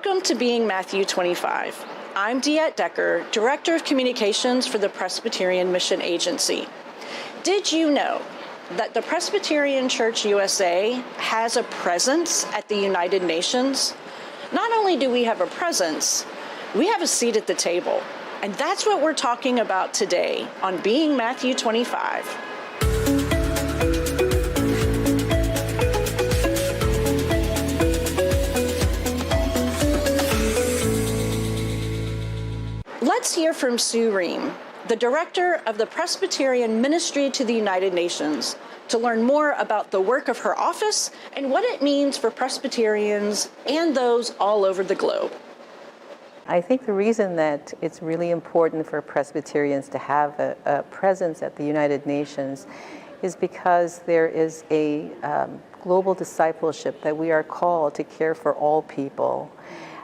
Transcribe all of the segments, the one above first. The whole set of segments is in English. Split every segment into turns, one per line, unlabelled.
Welcome to Being Matthew 25. I'm DeEtte Decker, Director of Communications for the Presbyterian Mission Agency. Did you know that the Presbyterian Church USA has a presence at the United Nations? Not only do we have a presence, we have a seat at the table. And that's what we're talking about today on Being Matthew 25. Let's hear from Sue Ream, the Director of the Presbyterian Ministry to the United Nations, to learn more about the work of her office and what it means for Presbyterians and those all over the globe.
I think the reason that it's really important for Presbyterians to have a presence at the United Nations is because there is a global discipleship that we are called to care for all people.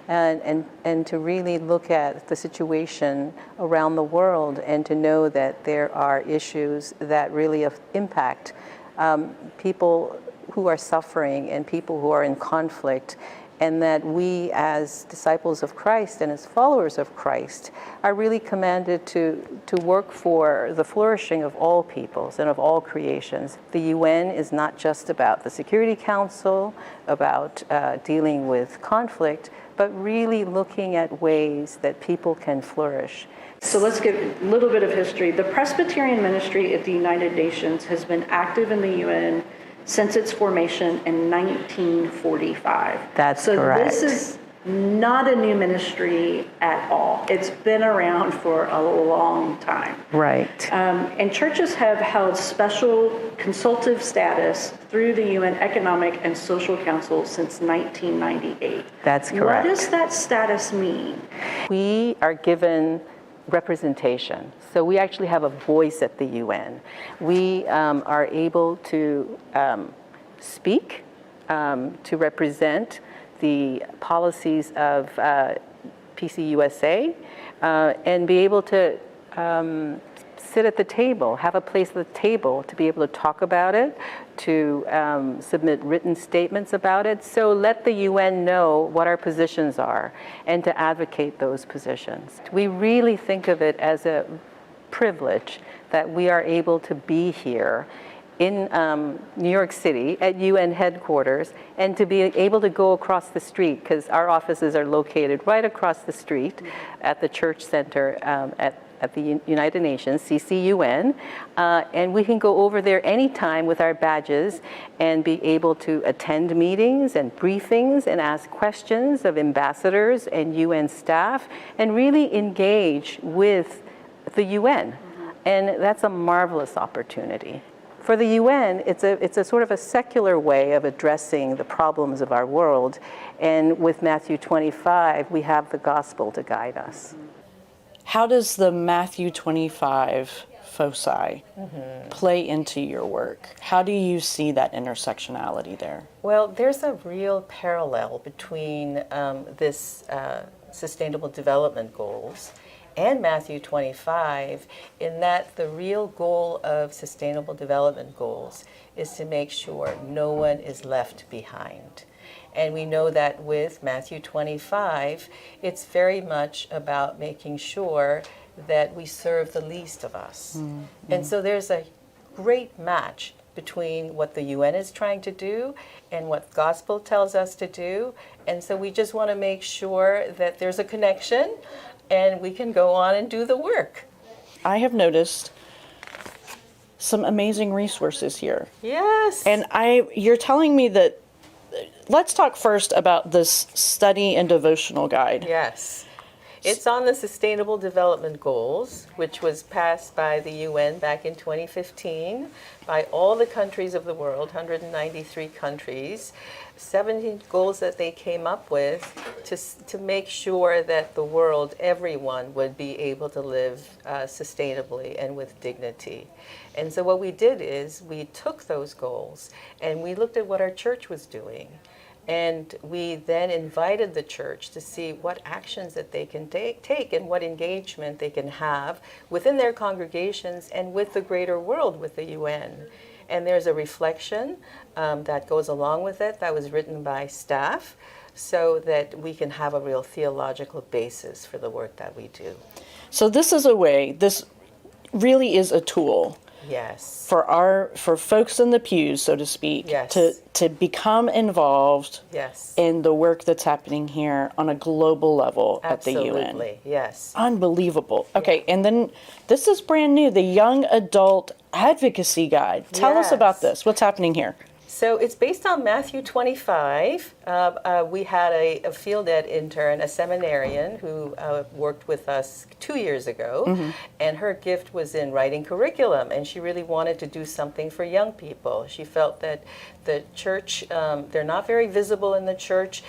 And to really look at the situation around the world and to know that there are issues that really impact people who are suffering and people who are in conflict, and that we as disciples of Christ and as followers of Christ are really commanded to work for the flourishing of all peoples and of all creations. The UN is not just about the Security Council, about dealing with conflict, but really looking at ways that people can flourish.
So let's give a little bit of history. The Presbyterian Ministry at the United Nations has been active in the UN since its formation in 1945.
That's correct.
So this is not a new ministry at all. It's been around for a long time.
Right.
And churches have held special consultative status through the UN Economic and Social Council since 1998.
That's correct.
What does that status mean?
We are given representation. So we actually have a voice at the UN. We are able to speak, to represent the policies of PCUSA, and be able to sit at the table, have a place at the table to be able to talk about it, to submit written statements about it. So let the UN know what our positions are and to advocate those positions. We really think of it as a privilege that we are able to be here in New York City at UN headquarters and to be able to go across the street, because our offices are located right across the street at the church center at the United Nations, CCUN, and we can go over there anytime with our badges and be able to attend meetings and briefings and ask questions of ambassadors and UN staff and really engage with the UN. And that's a marvelous opportunity. For the UN, it's a sort of a secular way of addressing the problems of our world. And with Matthew 25, we have the gospel to guide us.
How does the Matthew 25 foci play into your work? How do you see that intersectionality there?
Well, there's a real parallel between this Sustainable Development Goals and Matthew 25, in that the real goal of Sustainable Development Goals is to make sure no one is left behind. And we know that with Matthew 25, it's very much about making sure that we serve the least of us. And so there's a great match between what the UN is trying to do and what gospel tells us to do. And so we just want to make sure that there's a connection and we can go on and do the work.
I have noticed some amazing resources here.
Yes.
And you're telling me that, let's talk first about this study and devotional guide.
Yes. It's on the Sustainable Development Goals, which was passed by the UN back in 2015 by all the countries of the world, 193 countries, 17 goals that they came up with to make sure that the world, everyone, would be able to live sustainably and with dignity. And so what we did is we took those goals and we looked at what our church was doing. And we then invited the church to see what actions that they can take and what engagement they can have within their congregations and with the greater world, with the UN. And there's a reflection that goes along with it that was written by staff so that we can have a real theological basis for the work that we do.
So this is a way, this really is a tool.
Yes.
For folks in the pews, so to speak,
Yes.
to become involved
Yes.
in the work that's happening here on a global level at the UN.
Absolutely, yes.
Unbelievable. Okay, and then this is brand new, the Young Adult Advocacy Guide. Tell us about this. What's happening here?
So it's based on Matthew 25. We had a field ed intern, a seminarian, who worked with us 2 years ago, and her gift was in writing curriculum, and she really wanted to do something for young people. She felt that the church, they're not very visible in the church.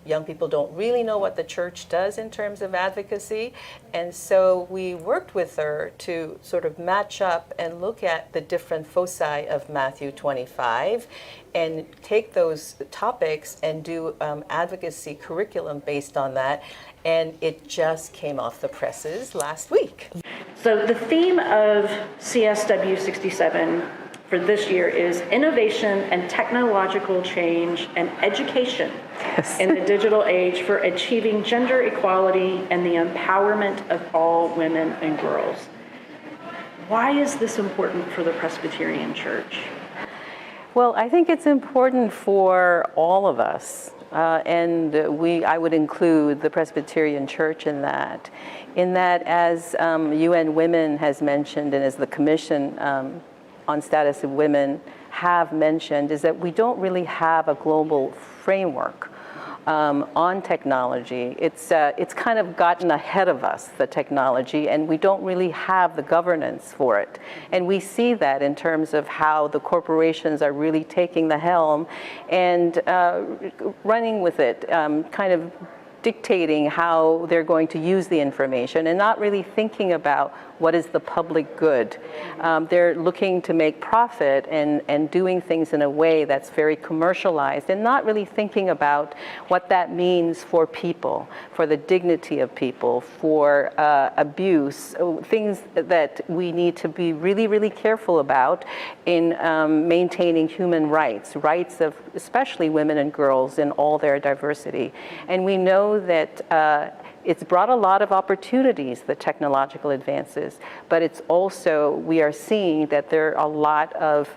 Young people don't really know what the church does in terms of advocacy. And so we worked with her to sort of match up and look at the different foci of Matthew 25 and take those topics and do advocacy curriculum based on that. And it just came off the presses last week.
So the theme of CSW 67 for this year is innovation and technological change and education in the digital age for achieving gender equality and the empowerment of all women and girls. Why is this important for the Presbyterian Church?
Well, I think it's important for all of us, and I would include the Presbyterian Church in that, as UN Women has mentioned, and as the Commission on Status of Women have mentioned, is that we don't really have a global framework on technology. It's kind of gotten ahead of us, the technology, and we don't really have the governance for it. And we see that in terms of how the corporations are really taking the helm and running with it, kind of dictating how they're going to use the information and not really thinking about what is the public good. They're looking to make profit and doing things in a way that's very commercialized and not really thinking about what that means for people, for the dignity of people, for abuse, things that we need to be really, really careful about in maintaining human rights of especially women and girls in all their diversity. And we know that it's brought a lot of opportunities, the technological advances, but it's also, we are seeing that there are a lot of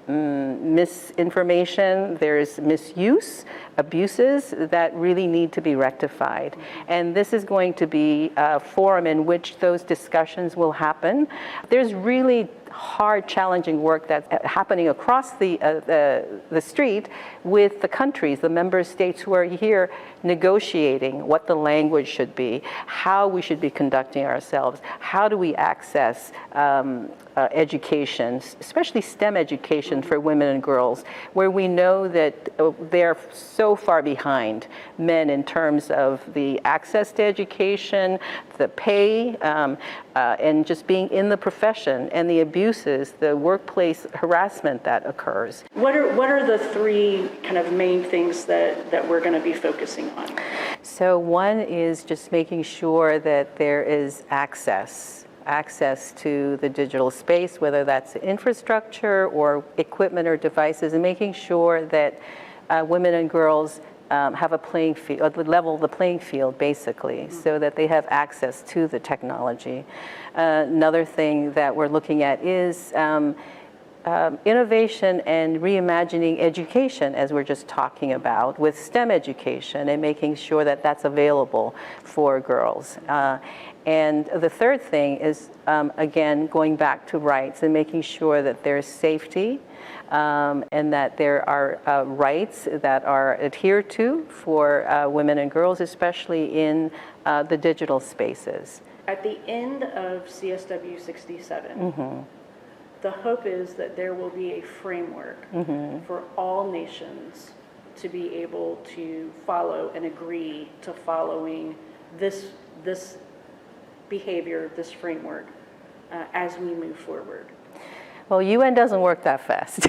misinformation, there's misuse, abuses that really need to be rectified. And this is going to be a forum in which those discussions will happen. There's really hard, challenging work that's happening across the street with the countries, the member states who are here negotiating what the language should be, how we should be conducting ourselves, how do we access education, especially STEM education for women and girls, where we know that they're so far behind men in terms of the access to education, the pay, and just being in the profession, and the abuses, the workplace harassment that occurs.
What are the three kind of main things that we're going to be focusing on?
So one is just making sure that there is access to the digital space, whether that's infrastructure or equipment or devices, and making sure that women and girls have a playing field, level the playing field basically, so that they have access to the technology. Another thing that we're looking at is innovation and reimagining education, as we're just talking about, with STEM education and making sure that that's available for girls. And the third thing is, again, going back to rights and making sure that there's safety and that there are rights that are adhered to for women and girls, especially in the digital spaces.
At the end of CSW 67, the hope is that there will be a framework for all nations to be able to follow and agree to following this behavior, this framework, as we move forward.
Well, UN doesn't work that fast.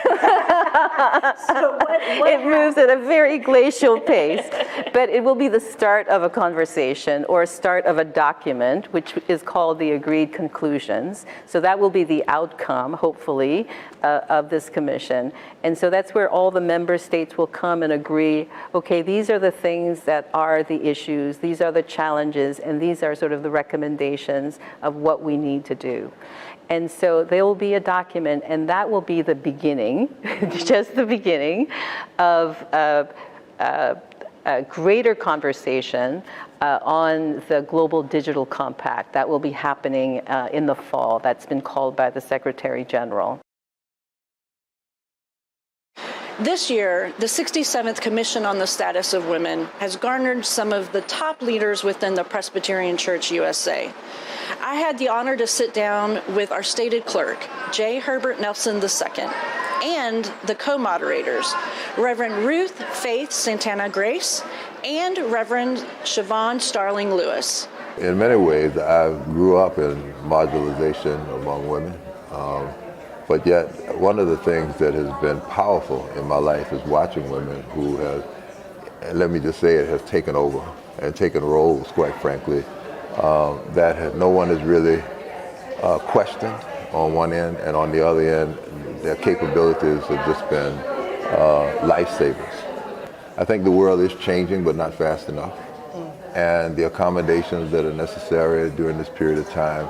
So what
It moves at a very glacial pace, but it will be the start of a conversation or a start of a document, which is called the agreed conclusions. So that will be the outcome, hopefully, of this commission. And so that's where all the member states will come and agree, okay, these are the things that are the issues, these are the challenges, and these are sort of the recommendations of what we need to do. And so there will be a document, and that will be the beginning, just the beginning of a greater conversation on the Global Digital Compact that will be happening in the fall. That's been called by the Secretary General.
This year, the 67th Commission on the Status of Women has garnered some of the top leaders within the Presbyterian Church USA. I had the honor to sit down with our stated clerk, J. Herbert Nelson II, and the co-moderators, Reverend Ruth Faith Santana Grace and Reverend Siobhan Starling Lewis.
In many ways, I grew up in marginalization among women. But yet, one of the things that has been powerful in my life is watching women who have, let me just say it, has taken over and taken roles, quite frankly, that no one has really questioned on one end, and on the other end, their capabilities have just been lifesavers. I think the world is changing, but not fast enough. And the accommodations that are necessary during this period of time,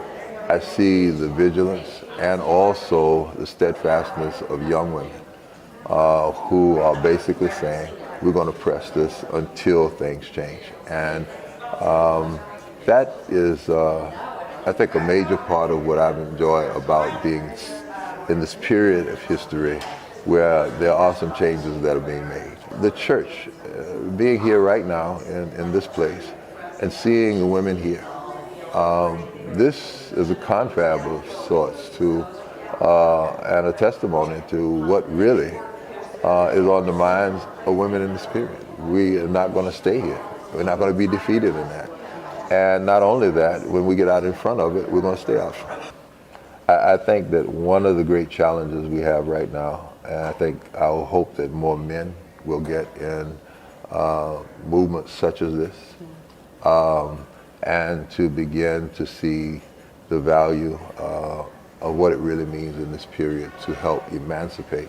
I see the vigilance and also the steadfastness of young women who are basically saying, we're going to press this until things change. And that is, I think, a major part of what I've enjoyed about being in this period of history where there are some changes that are being made. The church, being here right now in this place and seeing the women here, this is a confab of sorts to and a testimony to what really is on the minds of women in this period. We are not going to stay here. We're not going to be defeated in that. And not only that, when we get out in front of it, we're going to stay out front. I think that one of the great challenges we have right now, and I think I will hope that more men will get in movements such as this, and to begin to see the value of what it really means in this period to help emancipate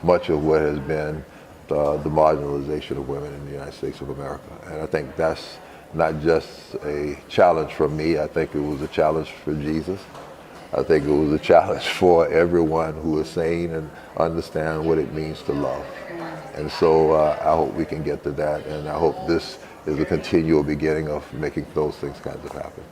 much of what has been the marginalization of women in the United States of America. And I think that's not just a challenge for me. I think it was a challenge for Jesus. I think it was a challenge for everyone who is sane and understand what it means to love. And so I hope we can get to that, and I hope this is a continual beginning of making those things kinds of happen.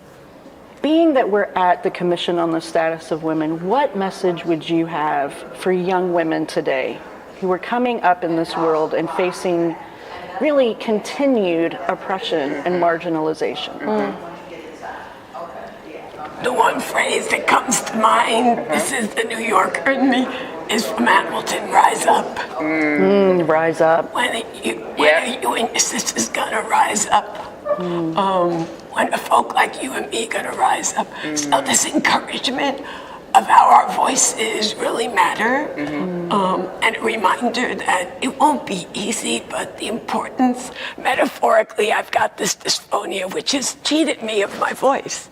Being that we're at the Commission on the Status of Women, what message would you have for young women today who are coming up in this world and facing really continued oppression and marginalization?
The one phrase that comes to mind, this is the New Yorker in me, is from Hamilton, rise up.
Rise up.
When are you and your sisters gonna rise up? When are folk like you and me gonna rise up? So this encouragement of how our voices really matter, and a reminder that it won't be easy, but the importance, metaphorically, I've got this dysphonia which has cheated me of my voice.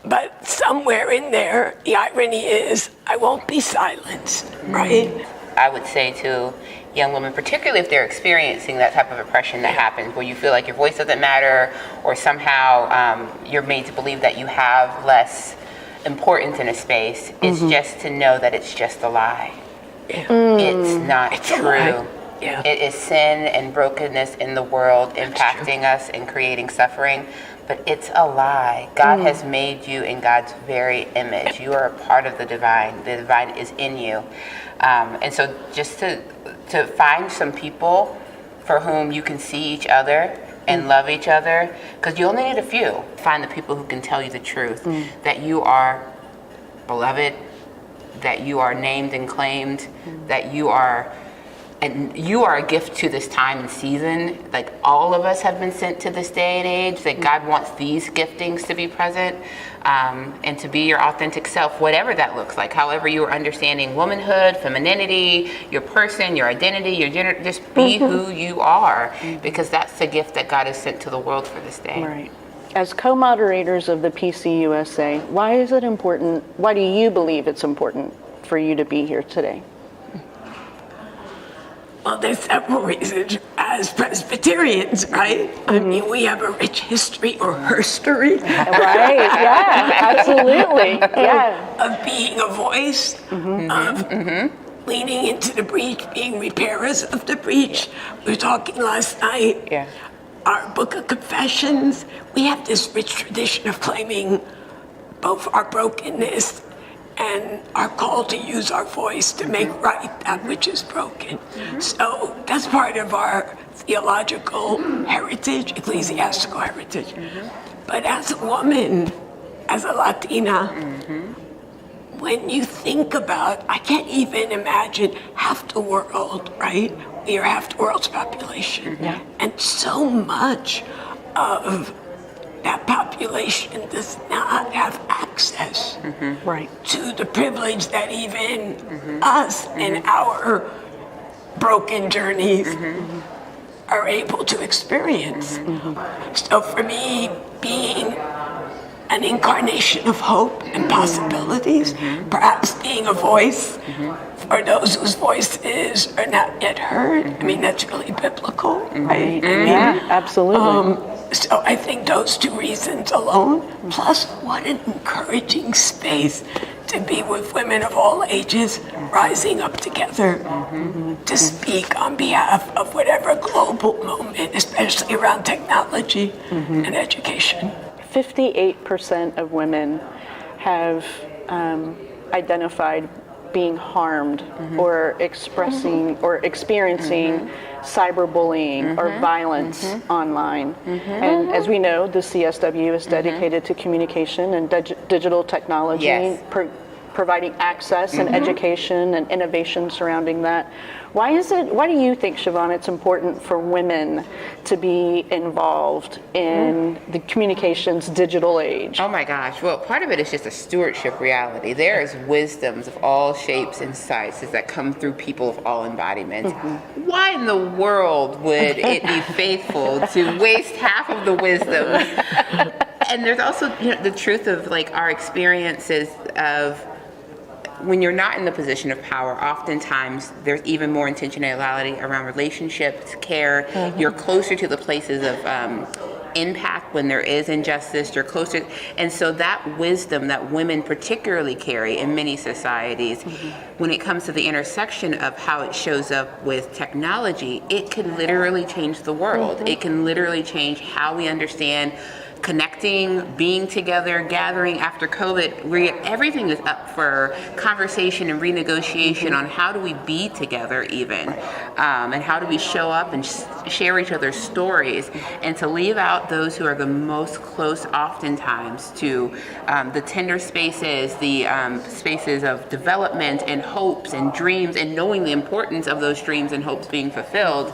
But somewhere in there, the irony is I won't be silenced, right?
I would say to young women, particularly if they're experiencing that type of oppression that happens, where you feel like your voice doesn't matter, or somehow you're made to believe that you have less importance in a space, is just to know that it's just a lie. It's not true.
Yeah.
It is sin and brokenness in the world impacting us and creating suffering, but it's a lie. God has made you in God's very image. You are a part of the divine. The divine is in you. And so just to find some people for whom you can see each other and love each other, because you only need a few. Find the people who can tell you the truth, that you are beloved, that you are named and claimed, that you are and you are a gift to this time and season. Like, all of us have been sent to this day and age, that God wants these giftings to be present, and to be your authentic self, whatever that looks like. However you are understanding womanhood, femininity, your person, your identity, your gender, just be who you are, because that's the gift that God has sent to the world for this day.
Right. As co-moderators of the PCUSA, why is it important, why do you believe it's important for you to be here today?
Well, there's several reasons. As Presbyterians, right? I mean, we have a rich history or herstory
Right, yeah, absolutely, yeah.
of being a voice, of leaning into the breach, being repairers of the breach. We were talking last night.
Yeah.
Our book of confessions, we have this rich tradition of claiming both our brokenness and our call to use our voice to make right that which is broken. So that's part of our theological heritage, ecclesiastical heritage. But as a woman, as a Latina, when you think about, I can't even imagine half the world, right? We are half the world's population. And so much of that population does not have access
Right.
to the privilege that even us in our broken journeys are able to experience. So for me, being an incarnation of hope and possibilities, perhaps being a voice for those whose voices are not yet heard, I mean, that's really biblical, right? I mean,
Yeah, absolutely.
so I think those two reasons alone, plus what an encouraging space to be with women of all ages rising up together to speak on behalf of whatever global moment, especially around technology and education.
58% of women have identified being harmed or expressing or experiencing cyberbullying or violence online. And as we know, the CSW is dedicated to communication and digital technology,
Yes.
providing access and education and innovation surrounding that. Why do you think, Siobhan, it's important for women to be involved in the communications digital age?
Oh my gosh. Well, part of it is just a stewardship reality. There is wisdoms of all shapes and sizes that come through people of all embodiments. Why in the world would it be faithful to waste half of the wisdom? And there's also, the truth of like our experiences of when you're not in the position of power, oftentimes there's even more intentionality around relationships, care. You're closer to the places of impact when there is injustice. You're closer. And so that wisdom that women particularly carry in many societies, when it comes to the intersection of how it shows up with technology, it can literally change the world. It can literally change how we understand connecting, being together, gathering after COVID, where everything is up for conversation and renegotiation on how do we be together even, and how do we show up and share each other's stories, and to leave out those who are the most close oftentimes to the tender spaces, the spaces of development and hopes and dreams, and knowing the importance of those dreams and hopes being fulfilled.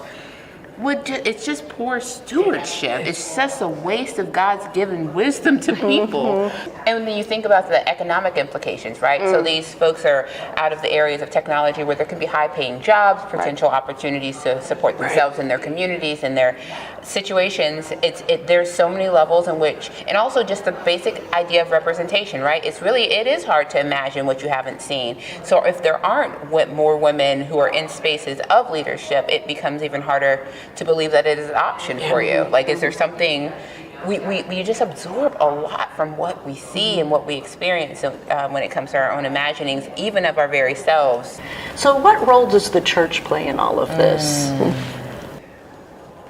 It's just poor stewardship. It's just a waste of God's given wisdom to people. And then you think about the economic implications, right? So these folks are out of the areas of technology where there can be high-paying jobs, potential opportunities to support themselves and their communities and their situations. There's so many levels in which, and also just the basic idea of representation, right? It is hard to imagine what you haven't seen. So if there aren't more women who are in spaces of leadership, it becomes even harder to believe that it is an option for you. Like, is there something, we just absorb a lot from what we see and what we experience when it comes to our own imaginings, even of our very selves.
So what role does the church play in all of this?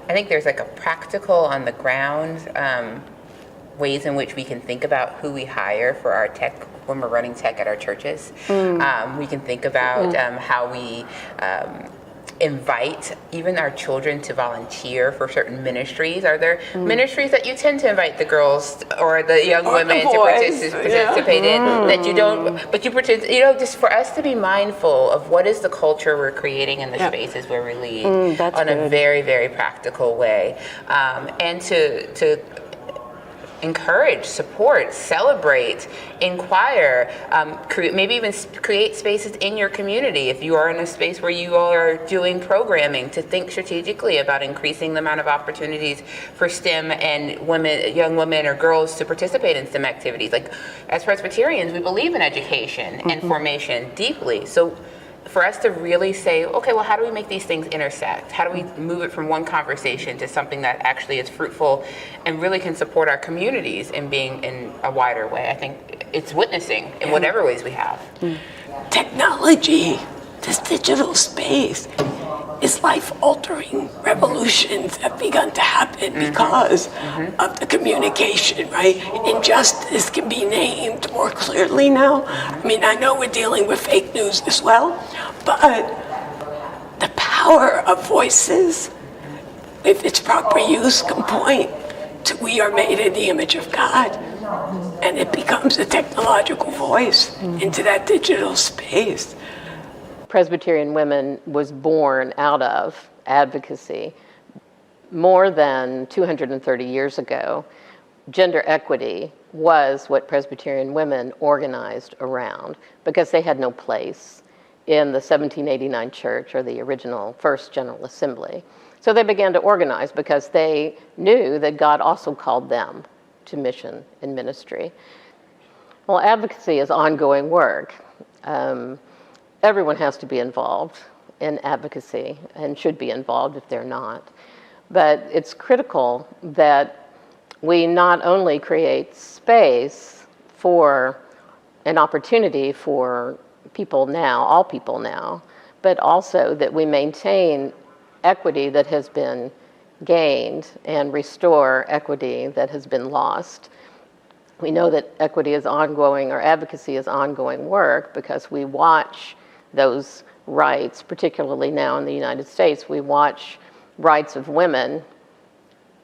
I think there's like a practical on the ground ways in which we can think about who we hire for our tech when we're running tech at our churches. We can think about how we invite even our children to volunteer for certain ministries? Are there ministries that you tend to invite the girls or the young women to participate in that you don't, but you pretend, just for us to be mindful of what is the culture we're creating in the spaces where we lead on a very, very practical way, and to encourage, support, celebrate, inquire, maybe even create spaces in your community. If you are in a space where you are doing programming, to think strategically about increasing the amount of opportunities for STEM and young women or girls to participate in STEM activities. Like, as Presbyterians, we believe in education and formation deeply. So for us to really say, okay, well, how do we make these things intersect? How do we move it from one conversation to something that actually is fruitful and really can support our communities in being in a wider way? I think it's witnessing in whatever ways we have.
Technology, this digital space, is life-altering revolutions have begun to happen because of the communication, right? Injustice can be named more clearly now. I mean, I know we're dealing with fake news as well, but the power of voices, if its proper use, can point to we are made in the image of God, and it becomes a technological voice into that digital space.
Presbyterian Women was born out of advocacy. More than 230 years ago, gender equity was what Presbyterian women organized around because they had no place in the 1789 church or the original First General Assembly. So they began to organize because they knew that God also called them to mission and ministry. Well, advocacy is ongoing work. Everyone has to be involved in advocacy and should be involved if they're not. But it's critical that we not only create space for an opportunity for people now, all people now, but also that we maintain equity that has been gained and restore equity that has been lost. We know that equity is ongoing, or advocacy is ongoing work, because we watch those rights, particularly now in the United States, we watch rights of women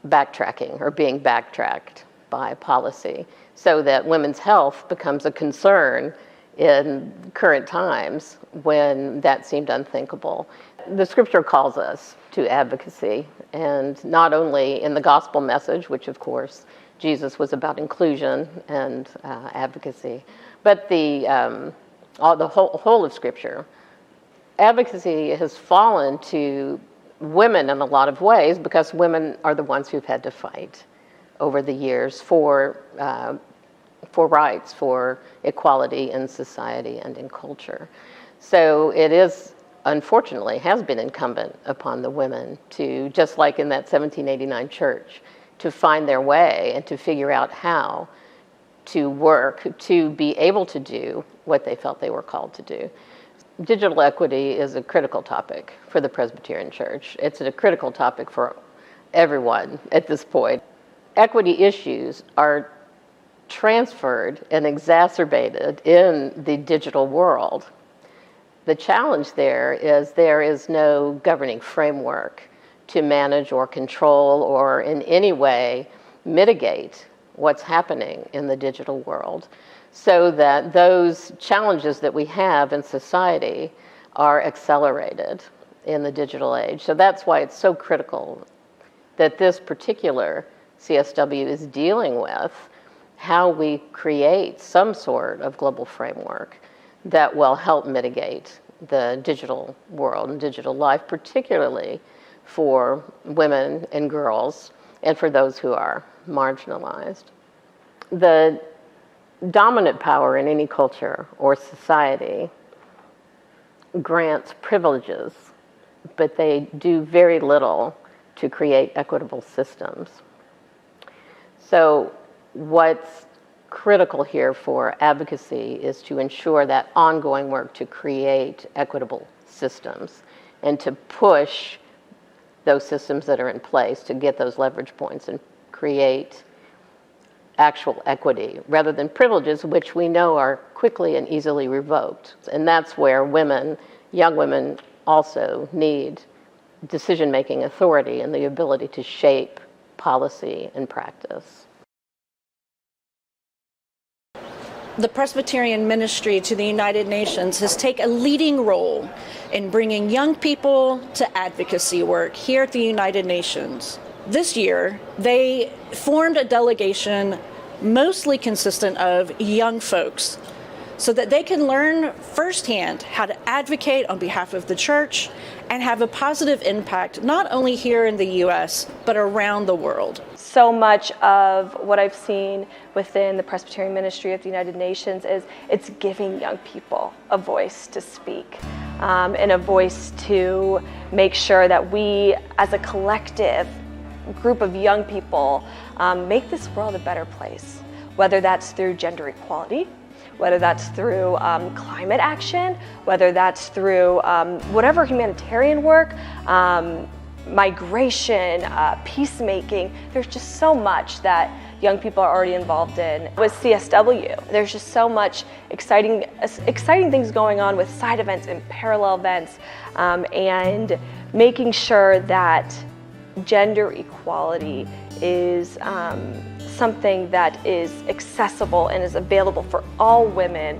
backtracking or being backtracked by policy, so that women's health becomes a concern in current times when that seemed unthinkable. The scripture calls us to advocacy, and not only in the gospel message, which of course Jesus was about inclusion and advocacy, but the whole of Scripture. Advocacy has fallen to women in a lot of ways because women are the ones who've had to fight over the years for rights, for equality in society and in culture. So it is, unfortunately, has been incumbent upon the women to, just like in that 1789 church, to find their way and to figure out how to work to be able to do what they felt they were called to do. Digital equity is a critical topic for the Presbyterian Church. It's a critical topic for everyone at this point. Equity issues are transferred and exacerbated in the digital world. The challenge there is no governing framework to manage or control or in any way mitigate what's happening in the digital world, so that those challenges that we have in society are accelerated in the digital age. So that's why it's so critical that this particular CSW is dealing with how we create some sort of global framework that will help mitigate the digital world and digital life, particularly for women and girls and for those who are marginalized. The dominant power in any culture or society grants privileges, but they do very little to create equitable systems. So what's critical here for advocacy is to ensure that ongoing work to create equitable systems and to push those systems that are in place to get those leverage points and create actual equity rather than privileges, which we know are quickly and easily revoked. And that's where women, young women
also need decision-making authority and the ability to shape policy and practice.
The Presbyterian Ministry to the United Nations has taken a leading role in bringing young people to advocacy work here at the United Nations. This year, they formed a delegation mostly consistent of young folks so that they can learn firsthand how to advocate on behalf of the church and have a positive impact not only here in the U.S., but around the world.
So much of what I've seen within the Presbyterian Ministry of the United Nations is it's giving young people a voice to speak and a voice to make sure that we as a collective group of young people make this world a better place, whether that's through gender equality, whether that's through climate action, whether that's through whatever humanitarian work, migration, peacemaking. There's just so much that young people are already involved in. With CSW, there's just so much exciting things going on with side events and parallel events, and making sure that gender equality is something that is accessible and is available for all women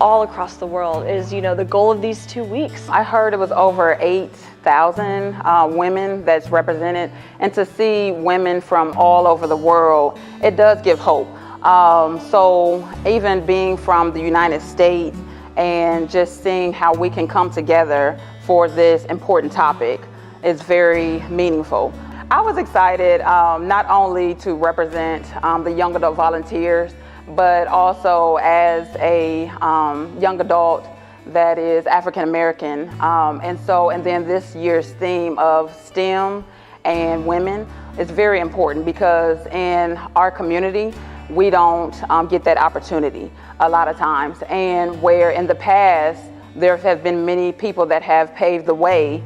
all across the world is, the goal of these 2 weeks.
I heard it was over 8,000 women that's represented, and to see women from all over the world, it does give hope. So even being from the United States and just seeing how we can come together for this important topic is very meaningful. I was excited not only to represent the young adult volunteers, but also as a young adult that is African American. And then this year's theme of STEM and women is very important because in our community, we don't get that opportunity a lot of times. And where in the past, there have been many people that have paved the way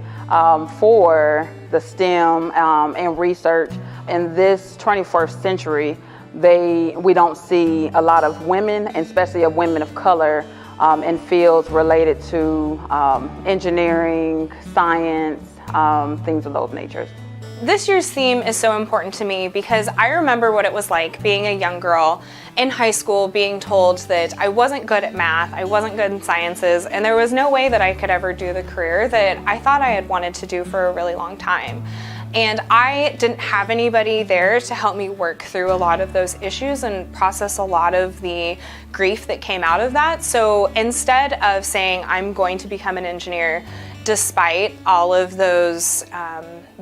for the STEM and research. In this 21st century, we don't see a lot of women, and especially of women of color, in fields related to engineering, science, things of those natures.
This year's theme is so important to me because I remember what it was like being a young girl in high school being told that I wasn't good at math, I wasn't good in sciences, and there was no way that I could ever do the career that I thought I had wanted to do for a really long time. And I didn't have anybody there to help me work through a lot of those issues and process a lot of the grief that came out of that. So instead of saying I'm going to become an engineer, despite all of those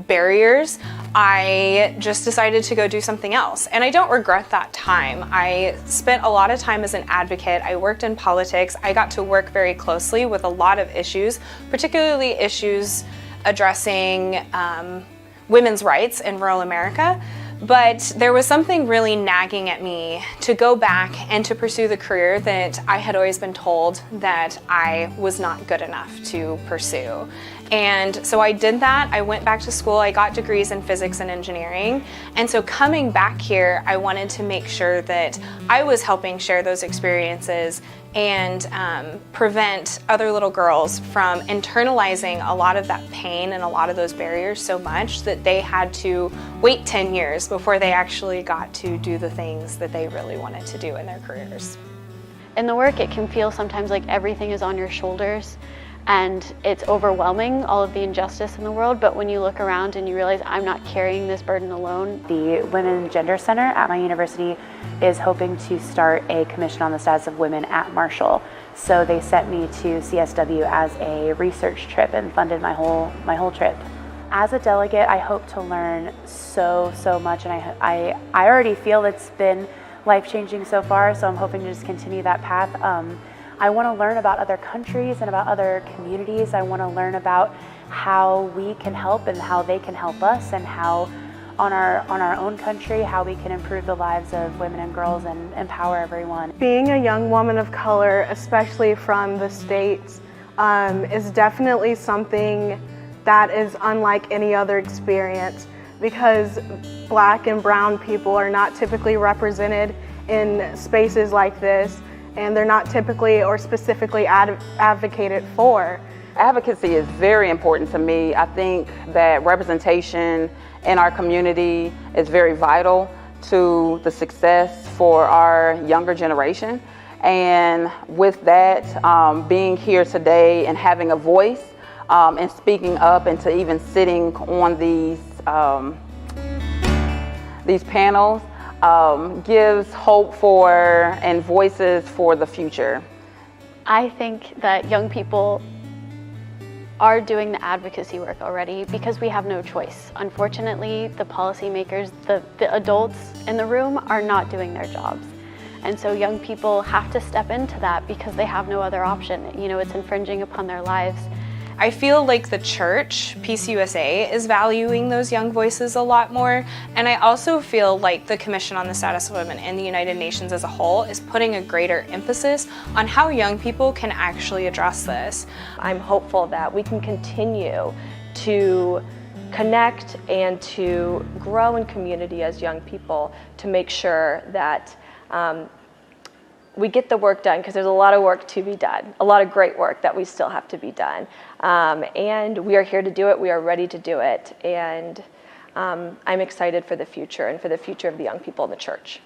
barriers, I just decided to go do something else. And I don't regret that time. I spent a lot of time as an advocate. I worked in politics. I got to work very closely with a lot of issues, particularly issues addressing women's rights in rural America. But there was something really nagging at me to go back and to pursue the career that I had always been told that I was not good enough to pursue. And so I did that. I went back to school. I got degrees in physics and engineering. And so coming back here, I wanted to make sure that I was helping share those experiences and prevent other little girls from internalizing a lot of that pain and a lot of those barriers so much that they had to wait 10 years before they actually got to do the things that they really wanted to do in their careers.
In the work, it can feel sometimes like everything is on your shoulders and it's overwhelming, all of the injustice in the world, but when you look around and you realize I'm not carrying this burden alone.
The Women Gender Center at my university is hoping to start a commission on the status of women at Marshall. So they sent me to CSW as a research trip and funded my whole trip. As a delegate, I hope to learn so much, and I already feel it's been life-changing so far, so I'm hoping to just continue that path. I want to learn about other countries and about other communities. I want to learn about how we can help and how they can help us, and how on our own country, how we can improve the lives of women and girls and empower everyone.
Being a young woman of color, especially from the States, is definitely something that is unlike any other experience, because Black and brown people are not typically represented in spaces like this, and they're not typically or specifically advocated for.
Advocacy is very important to me. I think that representation in our community is very vital to the success for our younger generation. And with that, being here today and having a voice and speaking up, and to even sitting on these panels gives hope for and voices for the future.
I think that young people are doing the advocacy work already because we have no choice. Unfortunately, the policymakers, the adults in the room are not doing their jobs. And so young people have to step into that because they have no other option. You know, it's infringing upon their lives.
I feel like the church, Peace USA, is valuing those young voices a lot more. And I also feel like the Commission on the Status of Women and the United Nations as a whole is putting a greater emphasis on how young people can actually address this.
I'm hopeful that we can continue to connect and to grow in community as young people to make sure that we get the work done, because there's a lot of work to be done, a lot of great work that we still have to be done. And we are here to do it, we are ready to do it, and I'm excited for the future and for the future of the young people in the church.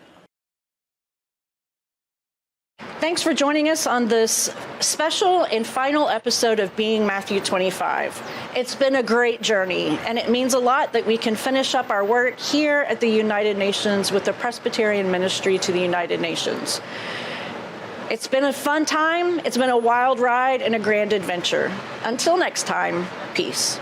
Thanks for joining us on this special and final episode of Being Matthew 25. It's been a great journey, and it means a lot that we can finish up our work here at the United Nations with the Presbyterian Ministry to the United Nations. It's been a fun time, it's been a wild ride and a grand adventure. Until next time, peace.